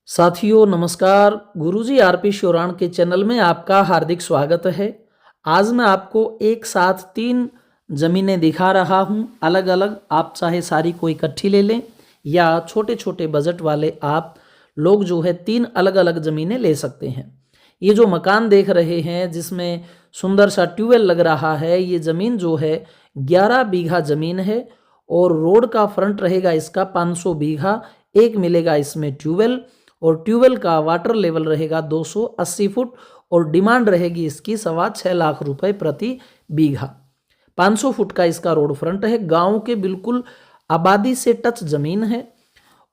साथियों नमस्कार। गुरुजी आरपी श्योराण के चैनल में आपका हार्दिक स्वागत है। आज मैं आपको एक साथ 3 ज़मीनें दिखा रहा हूं, अलग अलग। आप चाहे सारी को इकट्ठी ले लें या छोटे छोटे बजट वाले आप लोग जो है 3 अलग अलग ज़मीनें ले सकते हैं। ये जो मकान देख रहे हैं जिसमें सुंदर सा ट्यूबवेल लग रहा है, ये ज़मीन जो है 11 बीघा ज़मीन है और रोड का फ्रंट रहेगा इसका 500 बीघा। एक मिलेगा इसमें ट्यूबवेल और ट्यूबवेल का वाटर लेवल रहेगा 280 फुट और डिमांड रहेगी इसकी 6.25 लाख रुपए प्रति बीघा। 500 फुट का इसका रोड फ्रंट है। गांव के बिल्कुल आबादी से टच जमीन है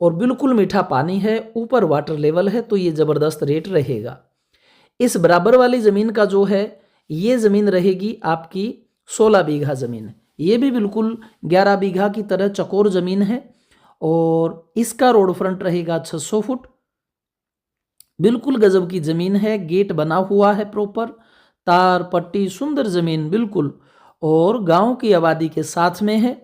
और बिल्कुल मीठा पानी है, ऊपर वाटर लेवल है, तो ये ज़बरदस्त रेट रहेगा। इस बराबर वाली ज़मीन का जो है ये ज़मीन रहेगी आपकी 16 बीघा ज़मीन। ये भी बिल्कुल 11 बीघा की तरह चकोर ज़मीन है और इसका रोड फ्रंट रहेगा 600 फुट। बिल्कुल गजब की ज़मीन है, गेट बना हुआ है प्रॉपर, तार पट्टी, सुंदर ज़मीन बिल्कुल, और गांव की आबादी के साथ में है।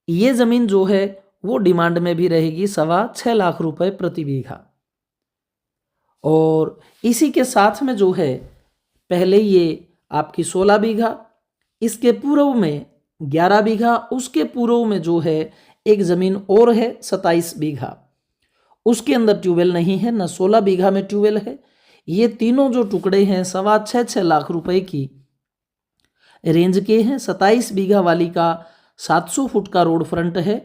ये ज़मीन जो है वो डिमांड में भी रहेगी 6.25 लाख रुपए प्रति बीघा। और इसी के साथ में जो है पहले ये आपकी 16 बीघा, इसके पूर्व में 11 बीघा, उसके पूर्व में जो है एक ज़मीन और है 27 बीघा। उसके अंदर ट्यूबवेल नहीं है, न 16 बीघा में ट्यूबवेल है। ये तीनों जो टुकड़े हैं 6.25 लाख रुपए की रेंज के हैं। 27 बीघा वाली का 700 फुट का रोड फ्रंट है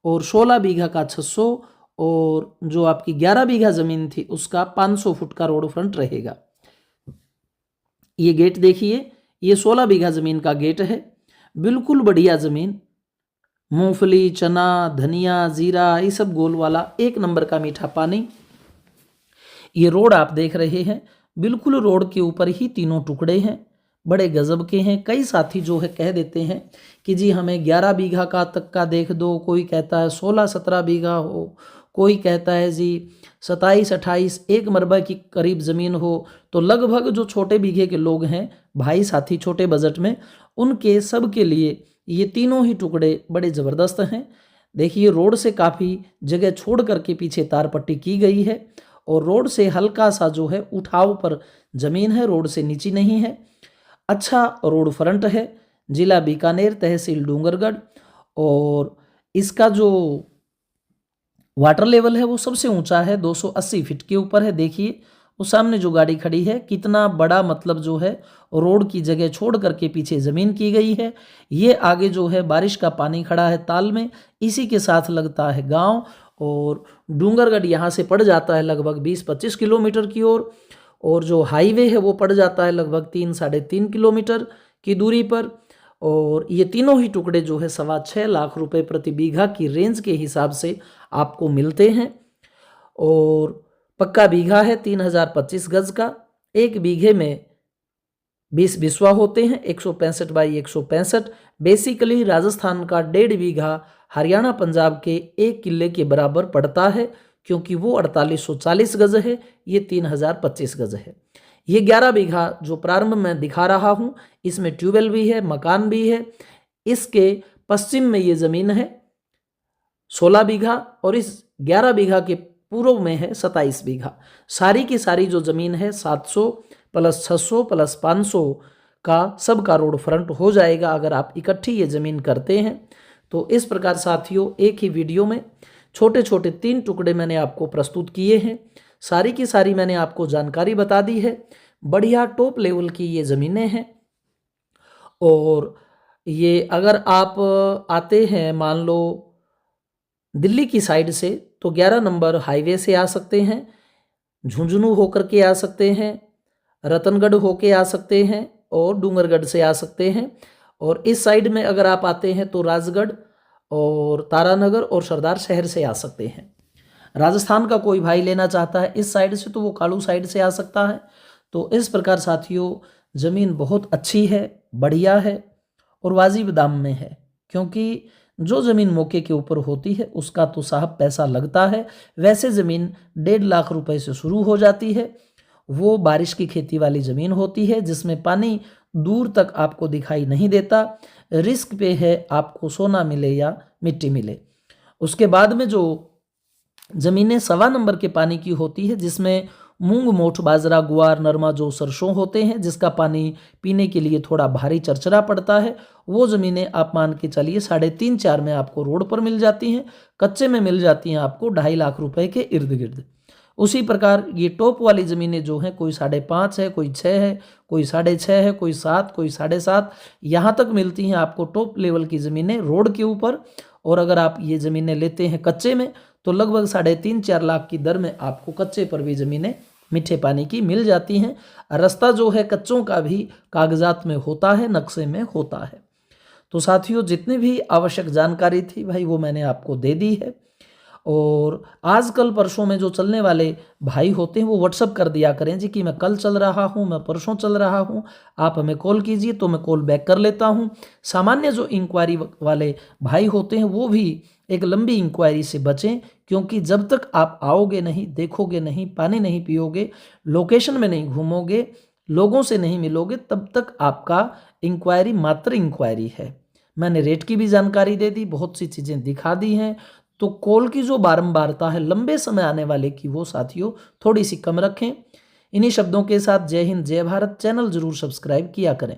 और 16 बीघा का 600, और जो आपकी 11 बीघा ज़मीन थी उसका 500 फुट का रोड फ्रंट रहेगा। ये गेट देखिए, ये 16 बीघा ज़मीन का गेट है। बिल्कुल बढ़िया ज़मीन, मूंगफली, चना, धनिया, जीरा, ये सब गोल वाला, एक नंबर का मीठा पानी। ये रोड आप देख रहे हैं, बिल्कुल रोड के ऊपर ही तीनों टुकड़े हैं, बड़े गजब के हैं। कई साथी जो है कह देते हैं कि जी हमें 11 बीघा का तक का देख दो, कोई कहता है 16-17 बीघा हो, कोई कहता है जी 27-28 एक मरबा की करीब ज़मीन हो। तो लगभग जो छोटे बीघे के लोग हैं भाई साथी, छोटे बजट में, उनके सब के लिए ये तीनों ही टुकड़े बड़े ज़बरदस्त हैं। देखिए रोड से काफ़ी जगह छोड़ करके पीछे तार पट्टी की गई है और रोड से हल्का सा जो है उठाव पर ज़मीन है, रोड से नीची नहीं है। अच्छा रोड फ्रंट है, जिला बीकानेर, तहसील डूंगरगढ़, और इसका जो वाटर लेवल है वो सबसे ऊंचा है, 280 फीट के ऊपर है। देखिए वो सामने जो गाड़ी खड़ी है कितना बड़ा, मतलब जो है रोड की जगह छोड़ करके पीछे ज़मीन की गई है। ये आगे जो है बारिश का पानी खड़ा है ताल में, इसी के साथ लगता है गांव, और डूंगरगढ़ यहाँ से पड़ जाता है लगभग 20-25 किलोमीटर की ओर, और जो हाईवे है वो पड़ जाता है लगभग 3-3.5 किलोमीटर की दूरी पर। और ये तीनों ही टुकड़े जो है 6.25 लाख रुपए प्रति बीघा की रेंज के हिसाब से आपको मिलते हैं। और पक्का बीघा है 3025 गज का। एक बीघे में 20 बिस्वा होते हैं, 165 बाई 165। बेसिकली राजस्थान का 1.5 बीघा हरियाणा पंजाब के 1 किले के बराबर पड़ता है, क्योंकि वो 4840 गज है, ये 3025 गज है। ये 11 बीघा जो प्रारंभ में दिखा रहा हूँ, इसमें ट्यूबवेल भी है, मकान भी है। इसके पश्चिम में ये ज़मीन है 16 बीघा और इस 11 बीघा के पूर्व में है 27 बीघा। सारी की सारी जो ज़मीन है 700 प्लस 600 प्लस 500 का सबका रोड फ्रंट हो जाएगा अगर आप इकट्ठी ये ज़मीन करते हैं। तो इस प्रकार साथियों एक ही वीडियो में छोटे छोटे 3 टुकड़े मैंने आपको प्रस्तुत किए हैं। सारी की सारी मैंने आपको जानकारी बता दी है। बढ़िया टॉप लेवल की ये ज़मीनें हैं। और ये अगर आप आते हैं मान लो दिल्ली की साइड से, तो 11 नंबर हाईवे से आ सकते हैं, झुंझुनू होकर के आ सकते हैं, रतनगढ़ होके आ सकते हैं और डूंगरगढ़ से आ सकते हैं। और इस साइड में अगर आप आते हैं तो राजगढ़ और तारानगर और सरदार शहर से आ सकते हैं। राजस्थान का कोई भाई लेना चाहता है इस साइड से तो वो कालू साइड से आ सकता है। तो इस प्रकार साथियों ज़मीन बहुत अच्छी है, बढ़िया है और वाजिब दाम में है, क्योंकि जो ज़मीन मौके के ऊपर होती है उसका तो साहब पैसा लगता है। वैसे ज़मीन 1.5 लाख रुपए से शुरू हो जाती है। वो बारिश की खेती वाली ज़मीन होती है जिसमें पानी दूर तक आपको दिखाई नहीं देता। रिस्क पे है आपको सोना मिले या मिट्टी मिले। उसके बाद में जो ज़मीनें 1.25 नंबर के पानी की होती है, जिसमें मूंग, मोठ, बाजरा, गुआर, नरमा, जौ, सरसों होते हैं, जिसका पानी पीने के लिए थोड़ा भारी चरचरा पड़ता है। वो ज़मीनें आप मान के चलिए 3.5-4 में आपको रोड पर मिल जाती हैं, कच्चे में मिल जाती हैं आपको 2.5 लाख रुपए के इर्द गिर्द। उसी प्रकार ये टॉप वाली ज़मीनें जो हैं, कोई 5.5 है, कोई 6 है, कोई 6.5 है, कोई 7, कोई 7.5, यहाँ तक मिलती हैं आपको टॉप लेवल की ज़मीनें रोड के ऊपर। और अगर आप ये ज़मीनें लेते हैं कच्चे में तो लगभग 3.5-4 लाख की दर में आपको कच्चे पर भी ज़मीनें मीठे पानी की मिल जाती हैं। रास्ता जो है कच्चों का भी कागजात में होता है, नक्शे में होता है। तो साथियों, जितनी भी आवश्यक जानकारी थी भाई वो मैंने आपको दे दी है। और आजकल परसों में जो चलने वाले भाई होते हैं वो व्हाट्सअप कर दिया करें जी कि मैं कल चल रहा हूँ, मैं परसों चल रहा हूँ, आप हमें कॉल कीजिए तो मैं कॉल बैक कर लेता हूँ। सामान्य जो इंक्वायरी वाले भाई होते हैं वो भी एक लंबी इंक्वायरी से बचें, क्योंकि जब तक आप आओगे नहीं, देखोगे नहीं, पानी नहीं पियोगे, लोकेशन में नहीं घूमोगे, लोगों से नहीं मिलोगे, तब तक आपका इंक्वायरी मात्र इंक्वायरी है। मैंने रेट की भी जानकारी दे दी, बहुत सी चीज़ें दिखा दी हैं। तो कॉल की जो बारंबारता है लंबे समय आने वाले की, वो साथियों थोड़ी सी कम रखें। इन्हीं शब्दों के साथ जय हिंद, जय भारत। चैनल जरूर सब्सक्राइब किया करें।